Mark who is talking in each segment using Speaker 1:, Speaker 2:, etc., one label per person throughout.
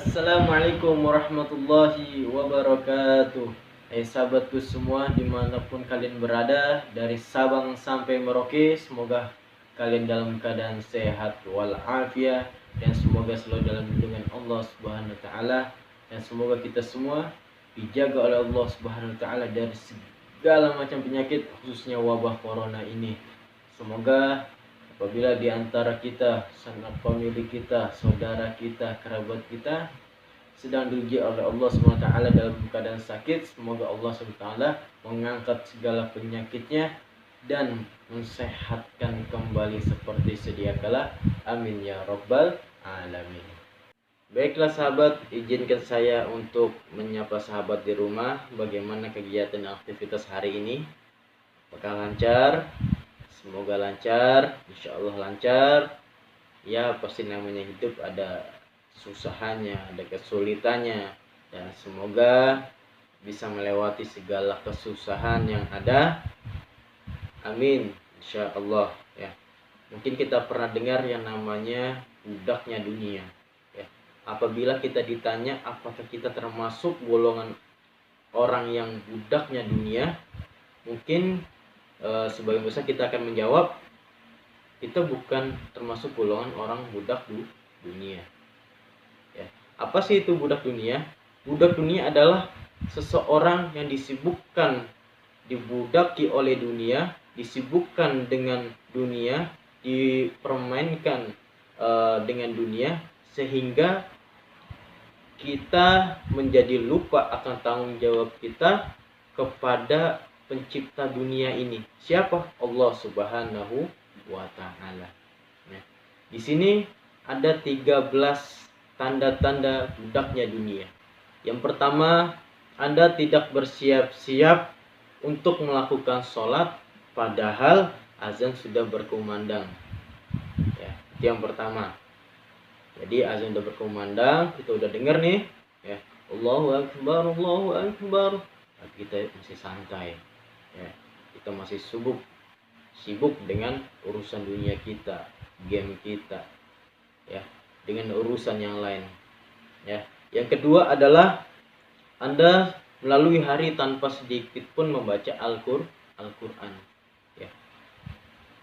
Speaker 1: Assalamualaikum warahmatullahi wabarakatuh. Sahabatku semua dimanapun kalian berada, dari Sabang sampai Merauke, semoga kalian dalam keadaan sehat walafiat dan semoga selalu dalam lindungan Allah Subhanahu wa taala, dan semoga kita semua dijaga oleh Allah Subhanahu wa taala dari segala macam penyakit, khususnya wabah corona ini. Semoga apabila di antara kita, sanak famili kita, saudara kita, kerabat kita sedang diuji oleh Allah SWT dalam keadaan sakit, semoga Allah SWT mengangkat segala penyakitnya dan mensehatkan kembali seperti sedia kala. Amin ya rabbal alamin. Baiklah sahabat, izinkan saya untuk menyapa sahabat di rumah. Bagaimana kegiatan dan aktivitas hari ini? Apakah lancar? Semoga lancar, insya Allah lancar. Ya, pasti namanya hidup ada susahannya, ada kesulitannya, dan semoga bisa melewati segala kesusahan yang ada. Amin, insya Allah. Ya, mungkin kita pernah dengar yang namanya budaknya dunia. Ya, apabila kita ditanya apakah kita termasuk golongan orang yang budaknya dunia, mungkin sebagian besar kita akan menjawab kita bukan termasuk golongan orang budak dunia. Ya. Apa sih itu budak dunia? Budak dunia adalah seseorang yang disibukkan, dibudaki oleh dunia, disibukkan dengan dunia, dipermainkan dengan dunia, sehingga kita menjadi lupa akan tanggung jawab kita kepada pencipta dunia ini. Siapa? Allah Subhanahu wa taala. Ya. Di sini ada 13 tanda-tanda budaknya dunia. Yang pertama, Anda tidak bersiap-siap untuk melakukan sholat padahal azan sudah berkumandang. Ya, itu yang pertama. Jadi azan sudah berkumandang, kita udah dengar nih, ya, Allahu Akbar, Allahu Akbar. Tapi kita masih santai. Ya, kita masih sibuk dengan urusan dunia kita, game kita, ya, dengan urusan yang lain. Ya, yang kedua adalah Anda melalui hari tanpa sedikit pun membaca Al-Quran.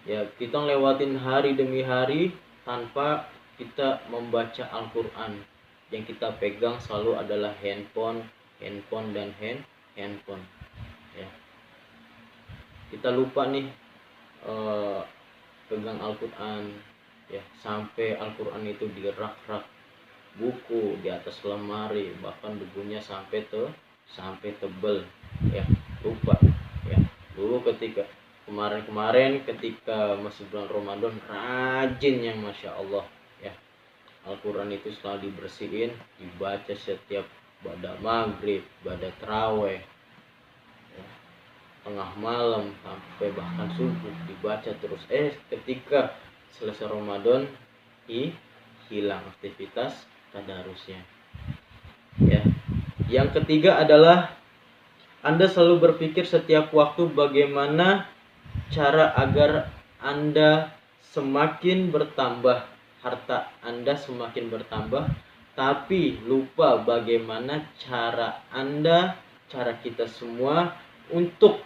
Speaker 1: Ya, kita ngelewatin hari demi hari tanpa kita membaca Al-Quran. Yang kita pegang selalu adalah handphone dan handphone. Ya, kita lupa nih pegang Al-Quran, ya, sampai Al-Quran itu di rak-rak buku di atas lemari, bahkan bukunya sampai tebel, ya, lupa. Ya, dulu ketika kemarin ketika masih bulan Ramadan, rajin yang Masya Allah, ya, Al-Quran itu selalu dibersihin, dibaca setiap pada maghrib, pada taraweh, ya, tengah malam sampai bahkan subuh dibaca terus. Ketika selesai Ramadan hilang aktivitas tadarusnya. Ya. Yang ketiga adalah Anda selalu berpikir setiap waktu bagaimana cara agar Anda semakin bertambah, harta Anda semakin bertambah, tapi lupa bagaimana cara Anda, cara kita semua untuk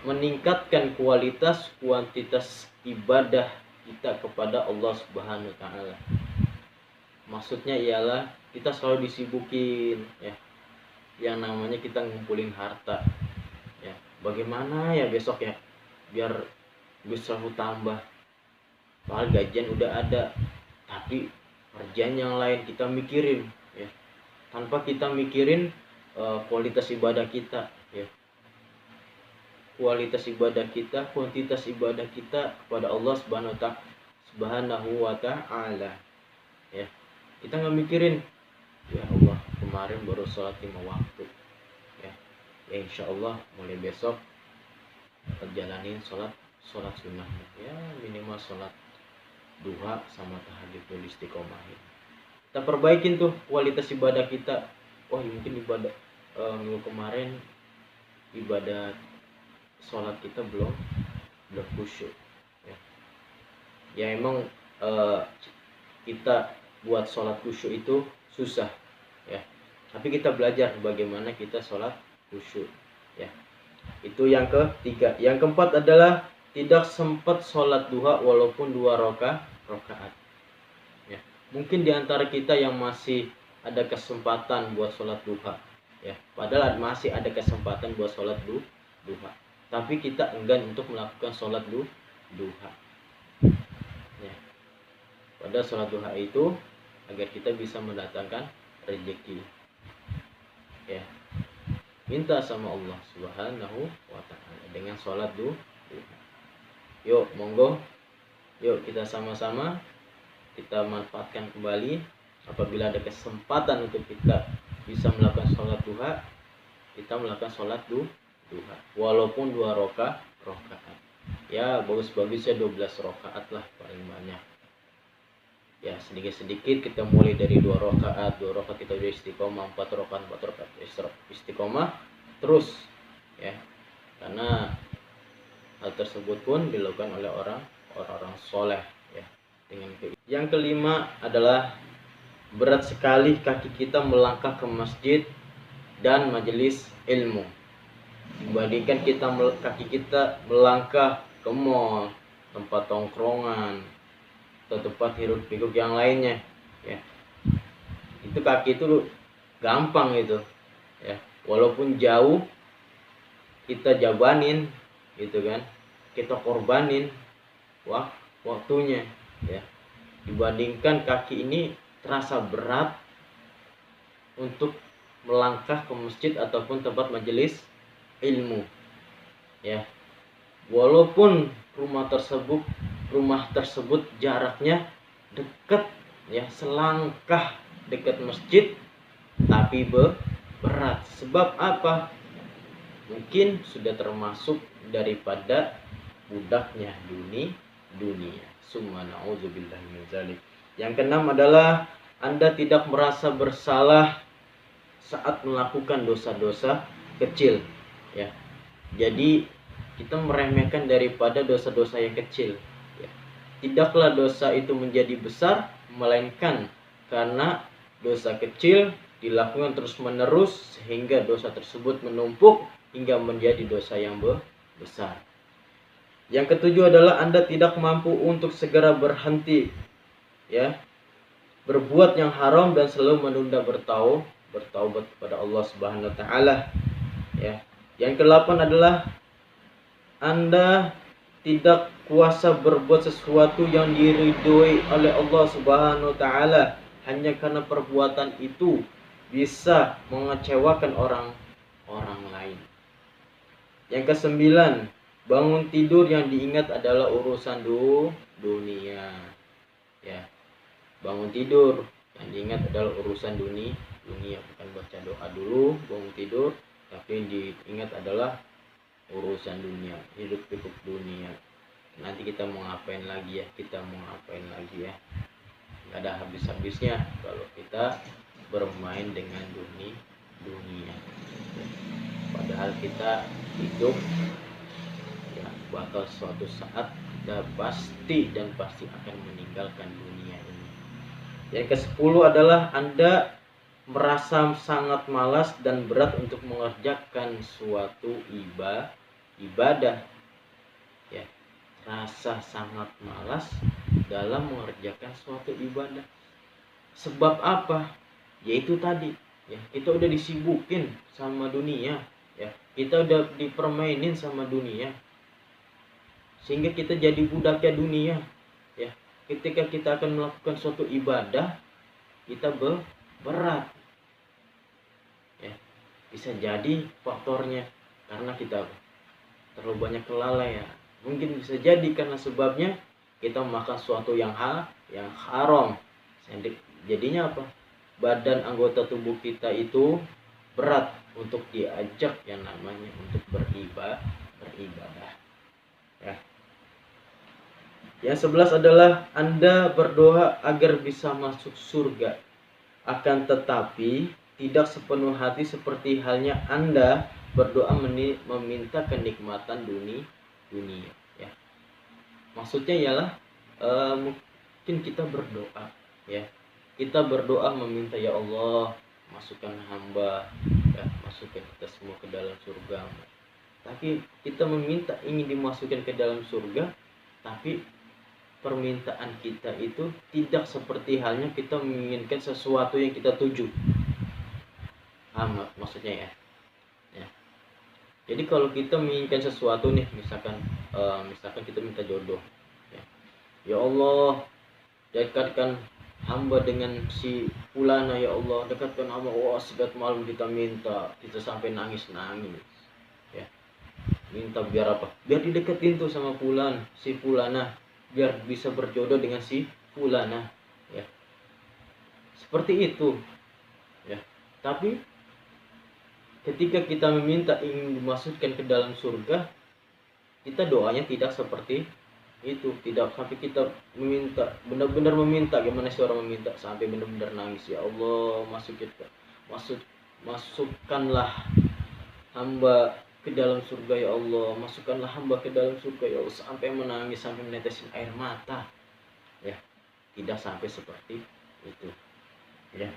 Speaker 1: meningkatkan kualitas kuantitas ibadah kita kepada Allah Subhanahu wa taala. Maksudnya ialah kita selalu disibukin, ya, yang namanya kita ngumpulin harta. Ya, bagaimana ya besok ya biar bisa tambah. Padahal gajian udah ada, tapi kerjaan yang lain kita mikirin, ya. Tanpa kita mikirin kualitas ibadah kita, ya. Kualitas ibadah kita, kuantitas ibadah kita kepada Allah Subhanahu wa taala. Ya. Kita nggak mikirin, ya Allah, kemarin baru sholat 5 waktu. Ya, insya Allah mulai besok jalanin sholat sunnah. Ya, minimal sholat duha sama tahajud istiqomahin. Kita perbaikin tuh kualitas ibadah kita. Mungkin ibadah minggu kemarin ibadah sholat kita belum khusyuk. Ya emang kita buat sholat khusyuk itu susah ya. Tapi kita belajar bagaimana kita sholat khusyuk ya. Itu yang ketiga. Yang keempat adalah tidak sempat sholat duha walaupun 2 rakaat ya. Mungkin diantara kita yang masih ada kesempatan buat sholat duha ya, padahal masih ada kesempatan buat sholat duha, tapi kita enggan untuk melakukan sholat duha ya. Padahal sholat duha itu agar kita bisa mendatangkan rezeki ya. Minta sama Allah Subhanahu wa ta'ala dengan sholat duha. Yuk monggo, yuk kita sama-sama kita manfaatkan kembali. Apabila ada kesempatan untuk kita bisa melakukan sholat duha, kita melakukan sholat duha walaupun 2 rakaat ya, bagus-bagusnya 12 rakaat lah paling banyak ya. Sedikit-sedikit kita mulai dari 2 rakaat kita udah istiqomah, 4 rakaat istiqomah terus ya, karena hal tersebut pun dilakukan oleh orang-orang soleh ya. Yang kelima adalah berat sekali kaki kita melangkah ke masjid dan majelis ilmu dibandingkan kaki kita melangkah ke mall, tempat tongkrongan atau tempat hiruk pikuk yang lainnya ya. Itu kaki itu gampang itu ya, walaupun jauh kita jabanin gitu kan, kita korbanin waktunya ya, dibandingkan kaki ini terasa berat untuk melangkah ke masjid ataupun tempat majelis ilmu ya. Walaupun rumah tersebut jaraknya dekat ya, selangkah dekat masjid, tapi berat. Sebab apa? Mungkin sudah termasuk daripada budaknya dunia. Summa na'udzubillahi min dzalik. Yang keenam adalah Anda tidak merasa bersalah saat melakukan dosa-dosa kecil ya. Jadi kita meremehkan daripada dosa-dosa yang kecil ya. Tidaklah dosa itu menjadi besar, melainkan karena dosa kecil dilakukan terus-menerus sehingga dosa tersebut menumpuk hingga menjadi dosa yang besar. Yang ketujuh adalah Anda tidak mampu untuk segera berhenti ya, berbuat yang haram dan selalu menunda bertaubat kepada Allah Subhanahu wa taala ya. Yang kedelapan adalah Anda tidak kuasa berbuat sesuatu yang diridhoi oleh Allah Subhanahu wa taala hanya karena perbuatan itu bisa mengecewakan orang lain. Yang kesembilan, bangun tidur yang diingat adalah urusan dunia ya. Bangun tidur yang diingat adalah urusan dunia, bukan baca doa dulu bangun tidur, tapi diingat adalah urusan dunia, hidup pikuk dunia. Nanti kita mau ngapain lagi ya, nggak ada habis-habisnya kalau kita bermain dengan dunia. Padahal kita hidup ya, bakal suatu saat kita pasti akan meninggalkan dunia ini. Yang ke-10 adalah Anda merasa sangat malas dan berat untuk mengerjakan suatu ibadah ya. Rasa sangat malas dalam mengerjakan suatu ibadah. Sebab apa? Yaitu tadi ya, kita udah disibukin sama dunia ya, kita udah dipermainin sama dunia sehingga kita jadi budaknya dunia ya. Ketika kita akan melakukan suatu ibadah, kita berat ya. Bisa jadi faktornya karena kita terlalu banyak kelalaian. Mungkin bisa jadi karena sebabnya kita makan suatu yang haram. Jadinya apa? Badan anggota tubuh kita itu berat untuk diajak yang namanya untuk beribadah ya. Yang 11 adalah Anda berdoa agar bisa masuk surga, akan tetapi tidak sepenuh hati seperti halnya Anda berdoa meminta kenikmatan dunia ya. Maksudnya ialah mungkin kita berdoa ya, kita berdoa meminta, ya Allah, masukkan hamba, ya, masukkan kita semua ke dalam surga. Tapi kita meminta ingin dimasukkan ke dalam surga, tapi permintaan kita itu tidak seperti halnya kita menginginkan sesuatu yang kita tuju. Maksudnya ya. Jadi kalau kita menginginkan sesuatu nih, misalkan kita minta jodoh, ya Allah, dekatkan hamba dengan si fulana, ya Allah, dekatkan hamba. Wah, setiap malam kita minta, kita sampai nangis, ya. Minta biar apa? Biar dideketin tuh sama si fulana, biar bisa berjodoh dengan si fulana, ya. Seperti itu, ya. Tapi ketika kita meminta ingin dimasukkan ke dalam surga, kita doanya tidak seperti itu. Tidak sampai kita meminta, benar-benar meminta. Gimana sih orang meminta sampai benar-benar nangis, ya Allah, masukkanlah hamba ke dalam surga, ya Allah, masukkanlah hamba ke dalam surga, ya Allah, sampai menangis, sampai menetesin air mata, ya. Tidak sampai seperti itu, ya.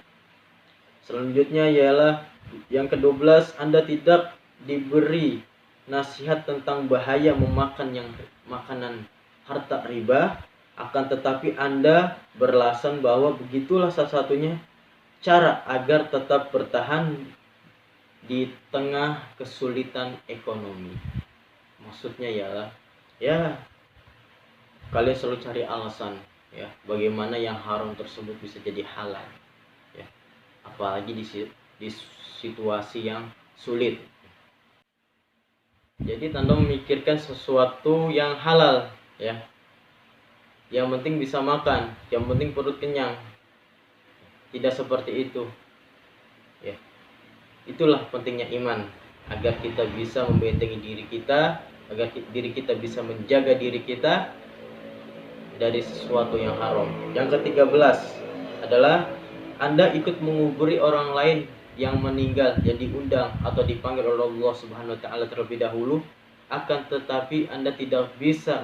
Speaker 1: Selanjutnya ialah yang ke-12, Anda tidak diberi nasihat tentang bahaya memakan makanan harta riba, akan tetapi Anda beralasan bahwa begitulah satu-satunya cara agar tetap bertahan di tengah kesulitan ekonomi. Maksudnya ialah, ya, kalian selalu cari alasan, ya, bagaimana yang haram tersebut bisa jadi halal, ya, apalagi di situasi yang sulit. Jadi Anda memikirkan sesuatu yang halal, ya, yang penting bisa makan, yang penting perut kenyang. Tidak seperti itu, ya. Itulah pentingnya iman, agar kita bisa membentengi diri kita, agar diri kita bisa menjaga diri kita dari sesuatu yang haram. Yang ke-13 adalah Anda ikut menguburi orang lain yang meninggal, yang diundang atau dipanggil oleh Allah Subhanahu wa taala terlebih dahulu, akan tetapi Anda tidak bisa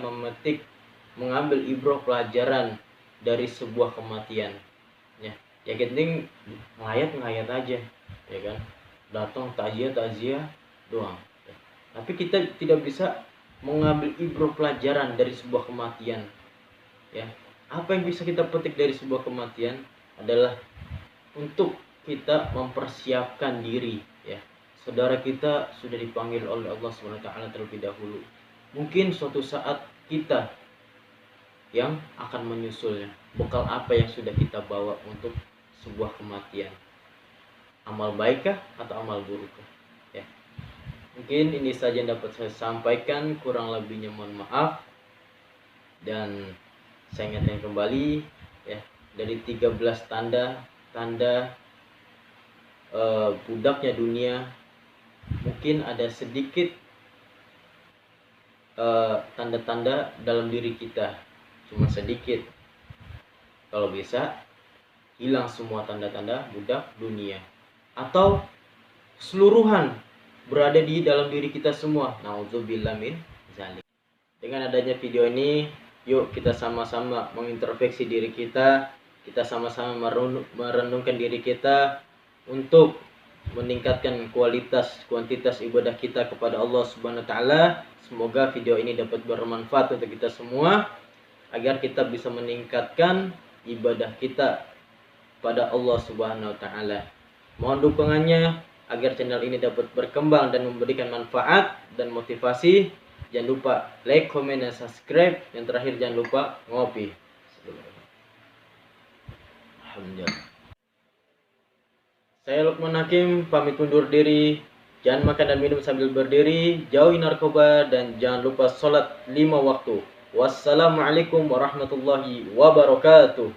Speaker 1: mengambil ibrah pelajaran dari sebuah kematian, ya. Yang penting ngayat aja, ya kan, datang takziah doang, ya. Tapi kita tidak bisa mengambil ibrah pelajaran dari sebuah kematian, ya. Apa yang bisa kita petik dari sebuah kematian adalah untuk kita mempersiapkan diri, ya. Saudara kita sudah dipanggil oleh Allah Subhanahu wa taala terlebih dahulu. Mungkin suatu saat kita yang akan menyusulnya. Bekal apa yang sudah kita bawa untuk sebuah kematian? Amal baikkah atau amal burukkah? Ya. Mungkin ini saja yang dapat saya sampaikan, kurang lebihnya mohon maaf. Dan saya ingatkan kembali, ya, dari 13 tanda budaknya dunia, mungkin ada sedikit tanda-tanda dalam diri kita, cuma sedikit. Kalau bisa hilang semua tanda-tanda budak dunia, atau keseluruhan berada di dalam diri kita semua. Nauzubillah min zalik. Dengan adanya video ini, yuk kita sama-sama mengintrospeksi diri kita sama-sama merenungkan diri kita untuk meningkatkan kuantitas ibadah kita kepada Allah Subhanahu wa taala. Semoga video ini dapat bermanfaat untuk kita semua, agar kita bisa meningkatkan ibadah kita pada Allah Subhanahu wa taala. Mohon dukungannya agar channel ini dapat berkembang dan memberikan manfaat dan motivasi. Jangan lupa like, comment, dan subscribe. Yang terakhir, jangan lupa ngopi. Alhamdulillah. Saya Lukman Hakim pamit undur diri. Jangan makan dan minum sambil berdiri, jauhi narkoba, dan jangan lupa sholat 5 waktu. Wassalamualaikum warahmatullahi wabarakatuh.